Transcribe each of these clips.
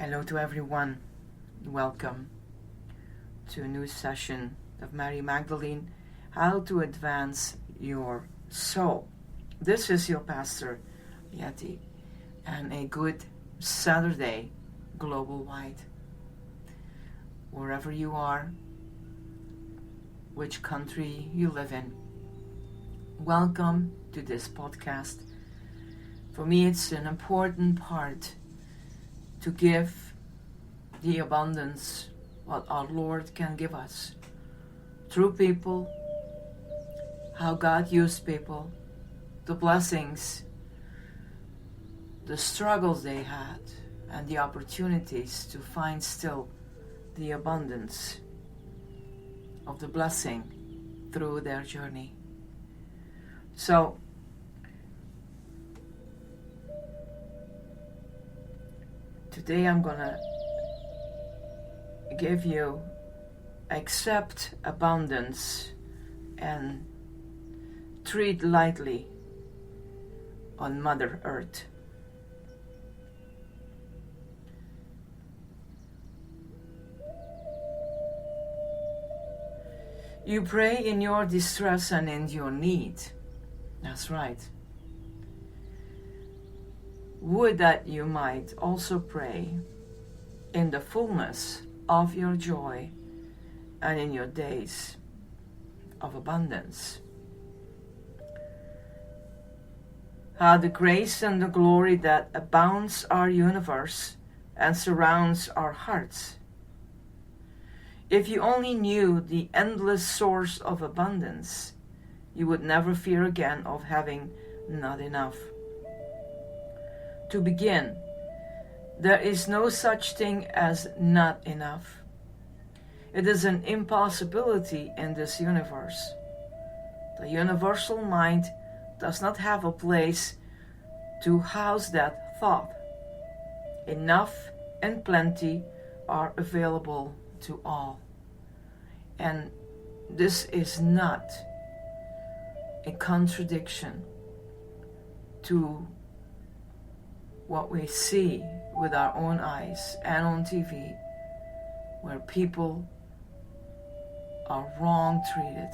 Hello to everyone. Welcome to a new session of Mary Magdalene, How to Advance Your Soul. This is your pastor, Yeti, and a good Saturday global-wide. Wherever you are, which country you live in, welcome to this podcast. For me, it's an important part to give the abundance what our Lord can give us through people, how God used people, the blessings, the struggles they had, and the opportunities to find still the abundance of the blessing through their journey. So, today I'm gonna give you accept abundance and treat lightly on Mother Earth. You pray in your distress and in your need. That's right. Would that you might also pray in the fullness of your joy and in your days of abundance. How the grace and the glory that abounds our universe and surrounds our hearts. If you only knew the endless source of abundance, you would never fear again of having not enough. To begin, there is no such thing as not enough. It is an impossibility in this universe. The universal mind does not have a place to house that thought. Enough and plenty are available to all. And this is not a contradiction to what we see with our own eyes and on TV, where people are wrong treated.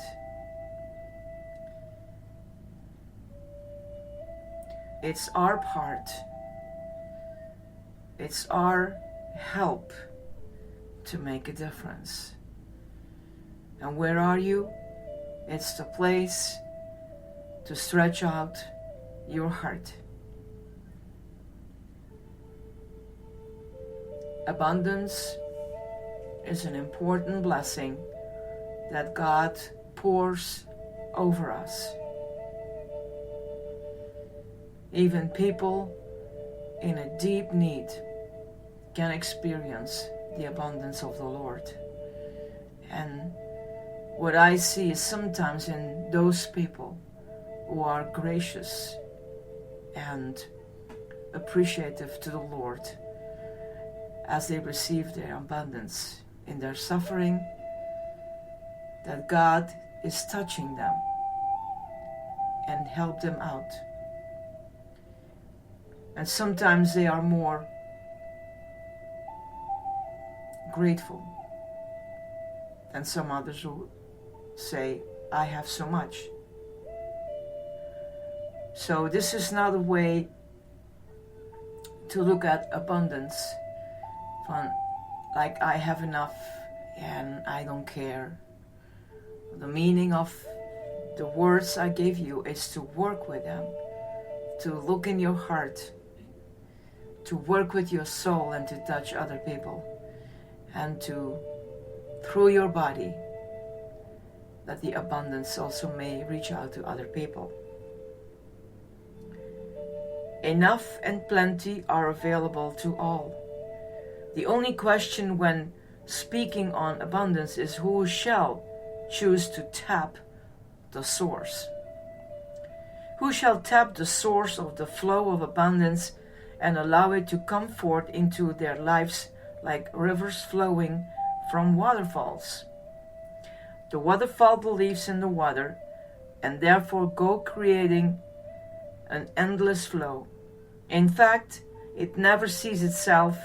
It's our part, it's our help to make a difference. And where are you? It's the place to stretch out your heart. Abundance is an important blessing that God pours over us. Even people in a deep need can experience the abundance of the Lord. And what I see is sometimes in those people who are gracious and appreciative to the Lord, as they receive their abundance in their suffering, that God is touching them and help them out. And sometimes they are more grateful than some others who say, I have so much. So this is not a way to look at abundance like I have enough and I don't care. The meaning of the words I gave you is to work with them, to look in your heart, to work with your soul and to touch other people, and to, through your body, that the abundance also may reach out to other people. Enough and plenty are available to all. The only question when speaking on abundance is who shall choose to tap the source. Who shall tap the source of the flow of abundance and allow it to come forth into their lives like rivers flowing from waterfalls. The waterfall believes in the water and therefore go creating an endless flow. In fact, it never sees itself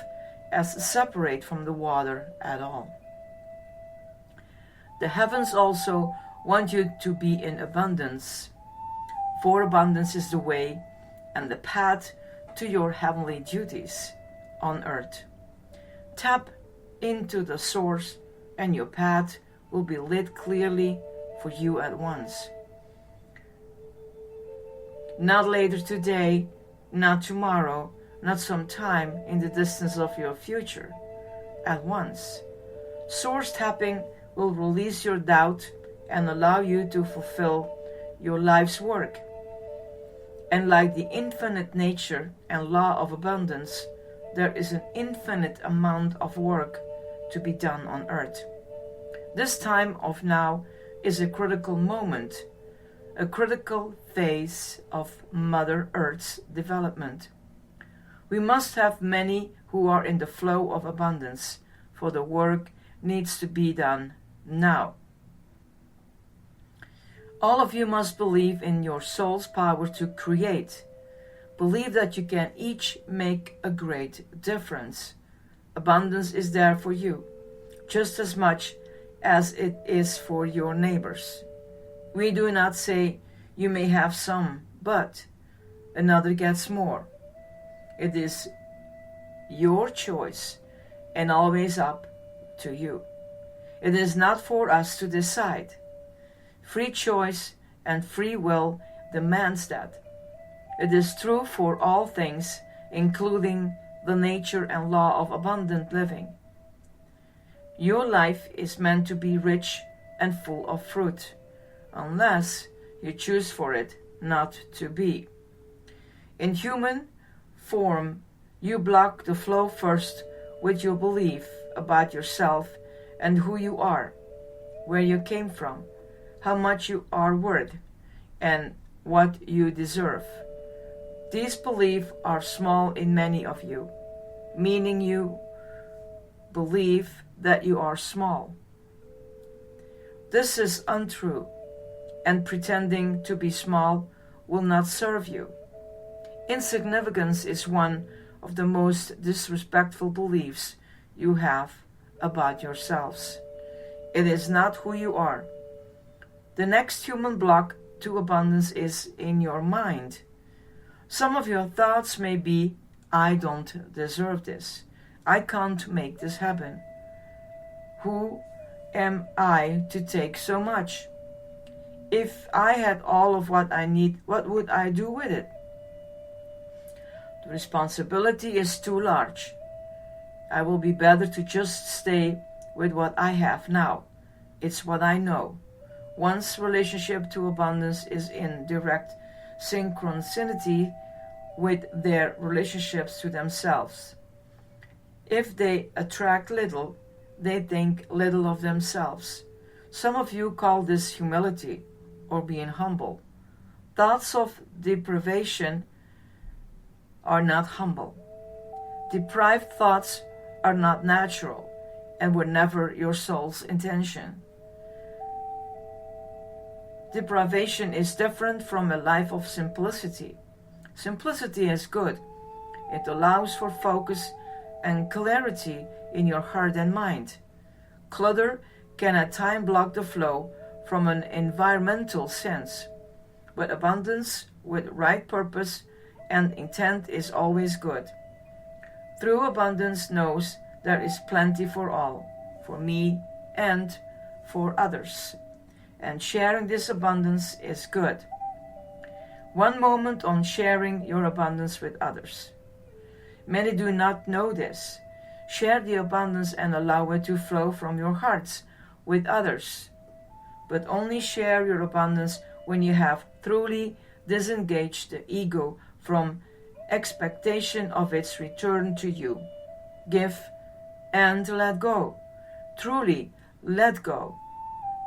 as separate from the water at all. The heavens also want you to be in abundance, for abundance is the way and the path to your heavenly duties on earth. Tap into the source and your path will be lit clearly for you at once. Not later today, not tomorrow, not sometime in the distance of your future. At once. Source tapping will release your doubt and allow you to fulfill your life's work. And like the infinite nature and law of abundance, there is an infinite amount of work to be done on earth. This time of now is a critical moment, a critical phase of Mother Earth's development. We must have many who are in the flow of abundance, for the work needs to be done now. All of you must believe in your soul's power to create. Believe that you can each make a great difference. Abundance is there for you, just as much as it is for your neighbors. We do not say you may have some, but another gets more. It is your choice and always up to you. It is not for us to decide. Free choice and free will demands that. It is true for all things, including the nature and law of abundant living. Your life is meant to be rich and full of fruit, unless you choose for it not to be. In human form, you block the flow first with your belief about yourself and who you are, where you came from, how much you are worth, and what you deserve. These beliefs are small in many of you, meaning you believe that you are small. This is untrue, and pretending to be small will not serve you. Insignificance is one of the most disrespectful beliefs you have about yourselves. It is not who you are. The next human block to abundance is in your mind. Some of your thoughts may be, I don't deserve this. I can't make this happen. Who am I to take so much? If I had all of what I need, what would I do with it? The responsibility is too large. I will be better to just stay with what I have now. It's what I know. One's relationship to abundance is in direct synchronicity with their relationships to themselves. If they attract little, they think little of themselves. Some of you call this humility or being humble. Thoughts of deprivation are not humble. Deprived thoughts are not natural and were never your soul's intention. Deprivation is different from a life of simplicity. Simplicity is good. It allows for focus and clarity in your heart and mind. Clutter can at times block the flow from an environmental sense, but abundance with right purpose and intent is always good. True abundance knows there is plenty for all, for me and for others, and sharing this abundance is good. One moment on sharing your abundance with others. Many do not know this. Share the abundance and allow it to flow from your hearts with others. But only share your abundance when you have truly disengaged the ego from expectation of its return to you. Give and let go. Truly let go.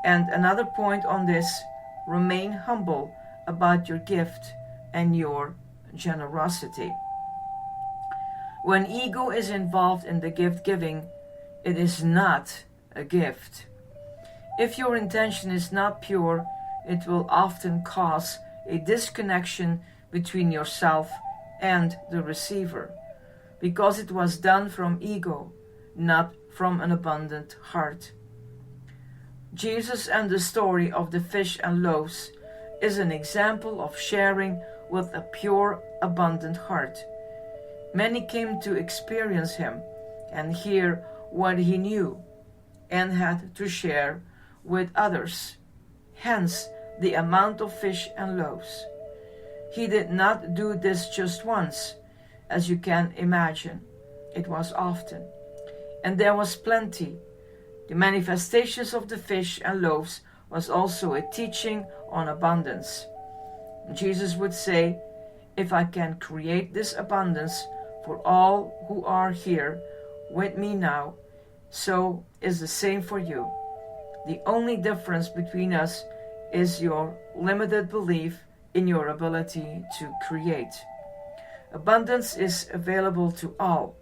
And another point on this, remain humble about your gift and your generosity. When ego is involved in the gift giving, it is not a gift. If your intention is not pure, it will often cause a disconnection between yourself and the receiver. because it was done from ego, not from an abundant heart. Jesus and the story of the fish and loaves is an example of sharing with a pure, abundant heart. Many came to experience him and hear what he knew and had to share with others. Hence the amount of fish and loaves. He did not do this just once, as you can imagine. It was often. And there was plenty. The manifestations of the fish and loaves was also a teaching on abundance. Jesus would say, if I can create this abundance for all who are here with me now, so is the same for you. The only difference between us is your limited belief in your ability to create. Abundance is available to all.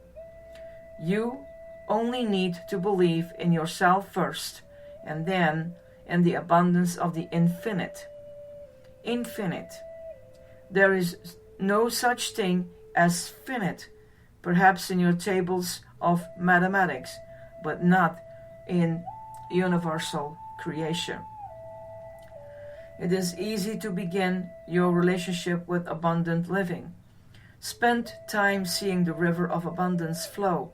You only need to believe in yourself first, and then in the abundance of the infinite. Infinite. There is no such thing as finite, perhaps in your tables of mathematics, but not in universal creation. It is easy to begin your relationship with abundant living. Spend time seeing the river of abundance flow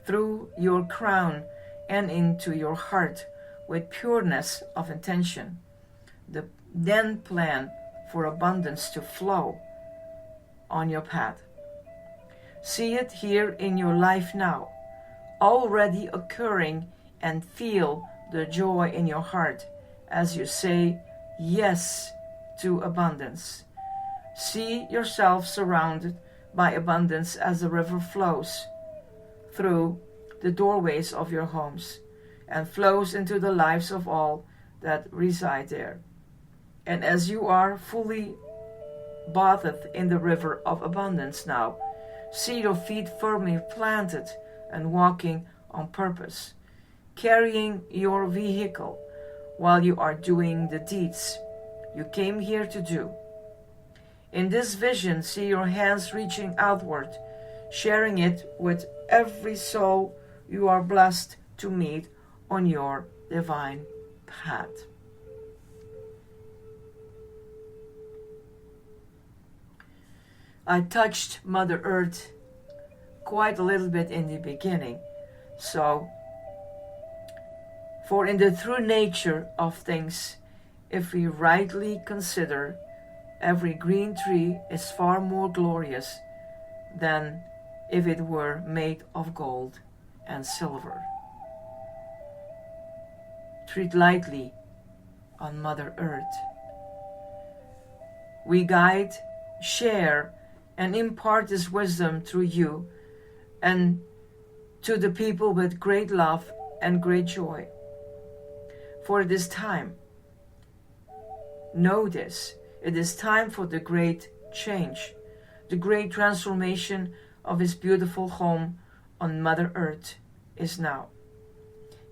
through your crown and into your heart with pureness of intention. Then plan for abundance to flow on your path. See it here in your life now, already occurring, and feel the joy in your heart as you say yes to abundance. See yourself surrounded by abundance as the river flows through the doorways of your homes and flows into the lives of all that reside there. And as you are fully bathed in the river of abundance now, see your feet firmly planted and walking on purpose, carrying your vehicle while you are doing the deeds you came here to do. In this vision, see your hands reaching outward, sharing it with every soul you are blessed to meet on your divine path. I touched Mother Earth quite a little bit in the beginning. For in the true nature of things, if we rightly consider, every green tree is far more glorious than if it were made of gold and silver. Treat lightly on Mother Earth. We guide, share, and impart this wisdom through you and to the people with great love and great joy. For it is time. Know this. It is time for the great change, the great transformation of his beautiful home on Mother Earth is now.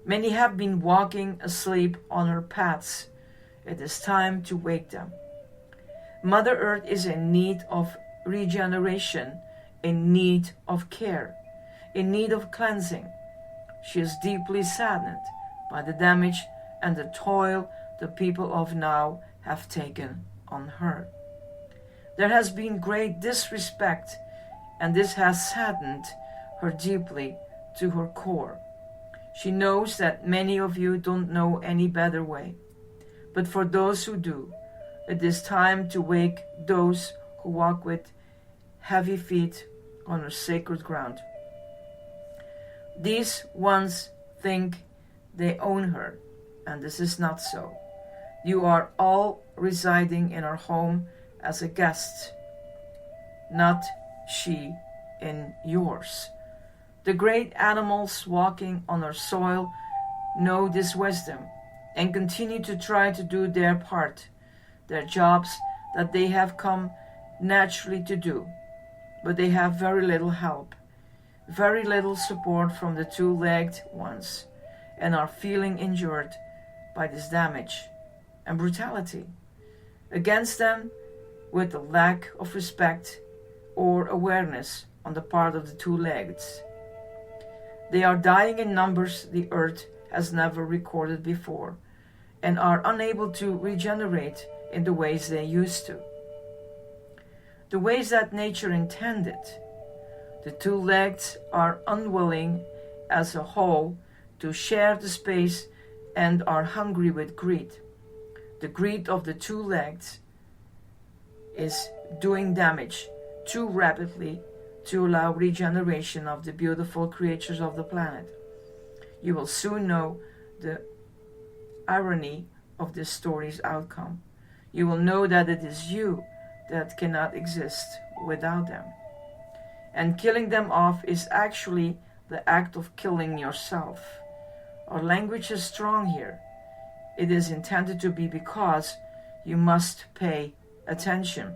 Many have been walking asleep on her paths. It is time to wake them. Mother Earth is in need of regeneration, in need of care, in need of cleansing. She is deeply saddened by the damage and the toil the people of now have taken on her. There has been great disrespect, and this has saddened her deeply to her core. She knows that many of you don't know any better way. But for those who do, it is time to wake those who walk with heavy feet on her sacred ground. These ones think they own her, and this is not so. You are all residing in her home as a guest, not she in yours. The great animals walking on her soil know this wisdom and continue to try to do their part, their jobs that they have come naturally to do, but they have very little help, very little support from the two-legged ones, and are feeling injured by this damage and brutality against them with the lack of respect or awareness on the part of the two-leggeds. They are dying in numbers the earth has never recorded before, and are unable to regenerate in the ways they used to. The ways that nature intended. The two-leggeds are unwilling as a whole to share the space and are hungry with greed. The greed of the two-leggeds is doing damage too rapidly to allow regeneration of the beautiful creatures of the planet. You will soon know the irony of this story's outcome. You will know that it is you that cannot exist without them. And killing them off is actually the act of killing yourself. Our language is strong here. It is intended to be because you must pay attention.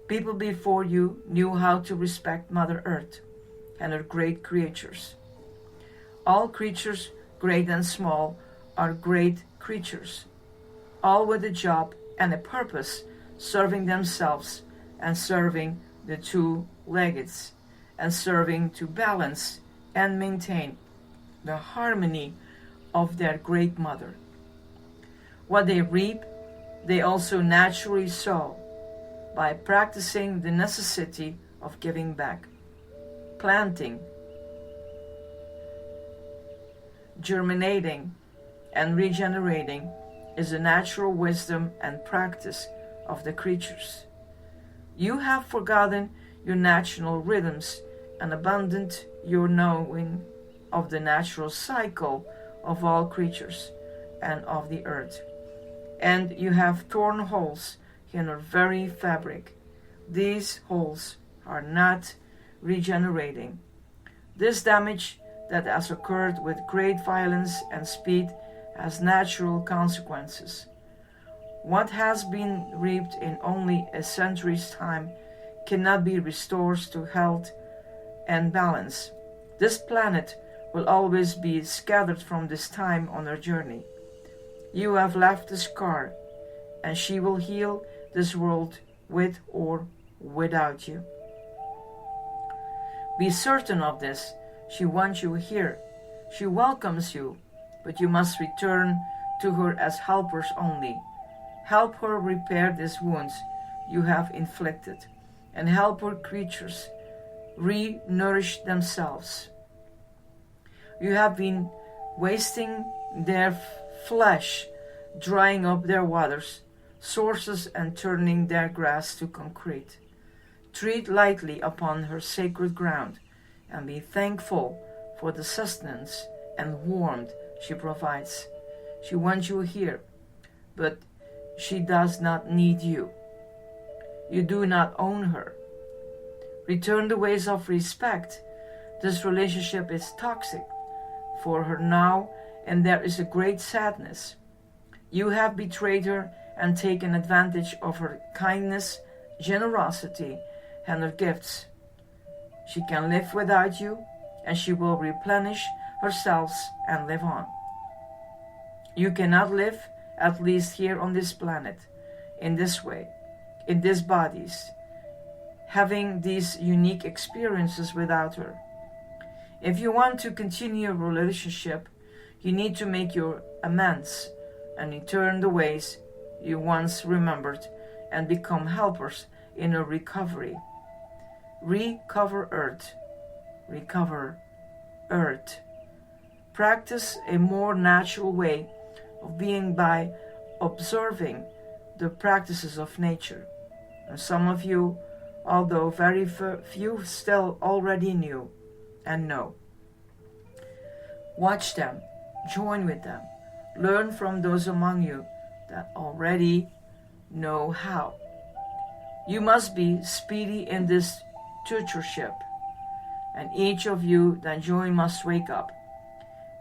People before you knew how to respect Mother Earth and her great creatures. All creatures, great and small, are great creatures, all with a job and a purpose, serving themselves and serving the two-leggeds, and serving to balance and maintain the harmony of their great mother. What they reap, they also naturally sow by practicing the necessity of giving back. Planting, germinating, and regenerating is a natural wisdom and practice of the creatures. You have forgotten your natural rhythms and abandoned your knowing of the natural cycle of all creatures and of the earth. And you have torn holes in her very fabric. These holes are not regenerating. This damage that has occurred with great violence and speed has natural consequences. What has been reaped in only a century's time cannot be restored to health and balance. This planet will always be scattered from this time on her journey. You have left a scar, and she will heal this world with or without you. Be certain of this. She wants you here. She welcomes you, but you must return to her as helpers only. Help her repair these wounds you have inflicted, and help her creatures re-nourish themselves. You have been wasting their flesh, drying up their waters, sources, and turning their grass to concrete. Tread lightly upon her sacred ground, and be thankful for the sustenance and warmth she provides. She wants you here, but she does not need you. You do not own her. Return the ways of respect. This relationship is toxic for her now, and there is a great sadness. You have betrayed her and taken advantage of her kindness, generosity, and her gifts. She can live without you, and she will replenish herself and live on. You cannot live, at least here on this planet, in this way, in these bodies, having these unique experiences without her. If you want to continue a relationship, you need to make your amends and return the ways you once remembered and become helpers in a recovery. Recover Earth. Recover Earth. Practice a more natural way of being by observing the practices of nature. And some of you, although very few, still already knew and know. Watch them, join with them, learn from those among you that already know how. You must be speedy in this tutorship, and each of you that join must wake up.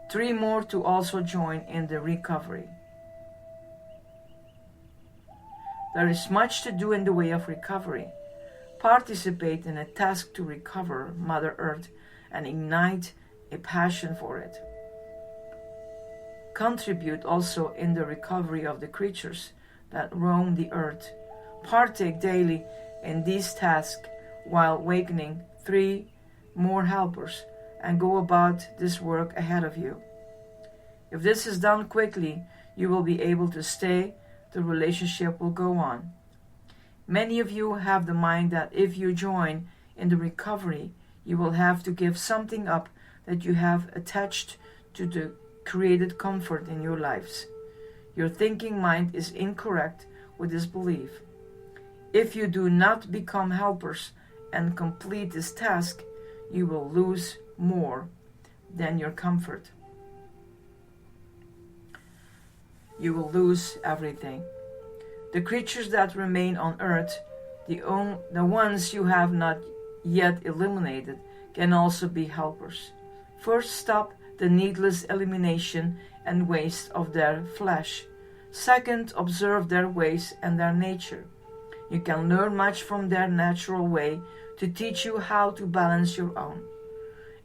3 more to also join in the recovery. There is much to do in the way of recovery. Participate in a task to recover Mother Earth and ignite a passion for it. Contribute also in the recovery of the creatures that roam the earth. Partake daily in these tasks while awakening 3 more helpers and go about this work ahead of you. If this is done quickly, you will be able to stay. The relationship will go on. Many of you have the mind that if you join in the recovery, you will have to give something up that you have attached to the created comfort in your lives. Your thinking mind is incorrect with this belief. If you do not become helpers and complete this task, you will lose more than your comfort. You will lose everything. The creatures that remain on earth, the ones you have not yet eliminated, can also be helpers. First, stop the needless elimination and waste of their flesh. Second, observe their ways and their nature. You can learn much from their natural way to teach you how to balance your own.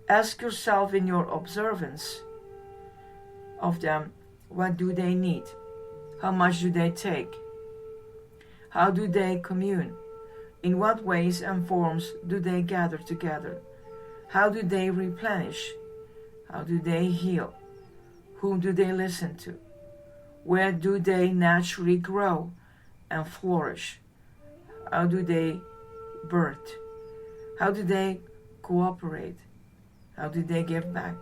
Ask yourself in your observance of them, what do they need? How much do they take? How do they commune? In what ways and forms do they gather together? How do they replenish? How do they heal? Whom do they listen to? Where do they naturally grow and flourish? How do they birth? How do they cooperate? How do they give back?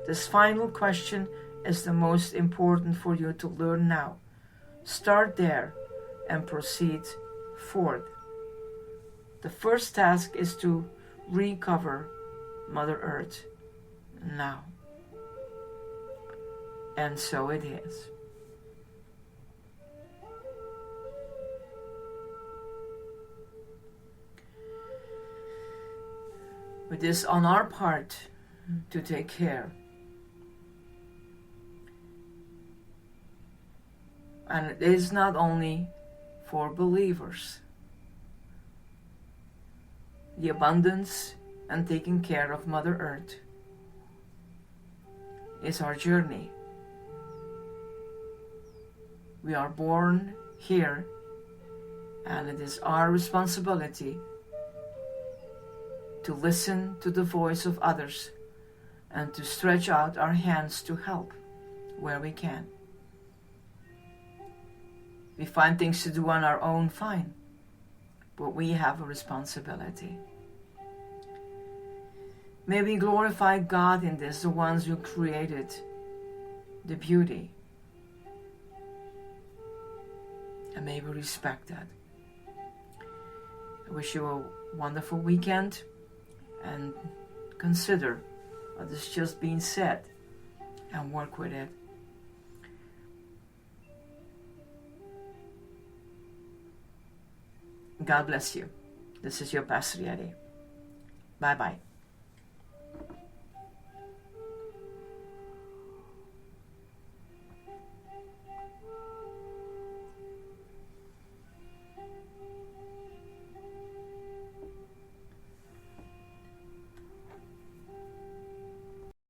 This final question is the most important for you to learn now. Start there and proceed forth. The first task is to recover Mother Earth now. And so it is. It is on our part to take care. And it is not only for believers. The abundance and taking care of Mother Earth is our journey. We are born here, and it is our responsibility to listen to the voice of others and to stretch out our hands to help where we can. We find things to do on our own, fine, but we have a responsibility. May we glorify God in this, the ones who created the beauty. And may we respect that. I wish you a wonderful weekend, and consider what is just being said and work with it. God bless you. This is your Pastor Yeti. Bye-bye.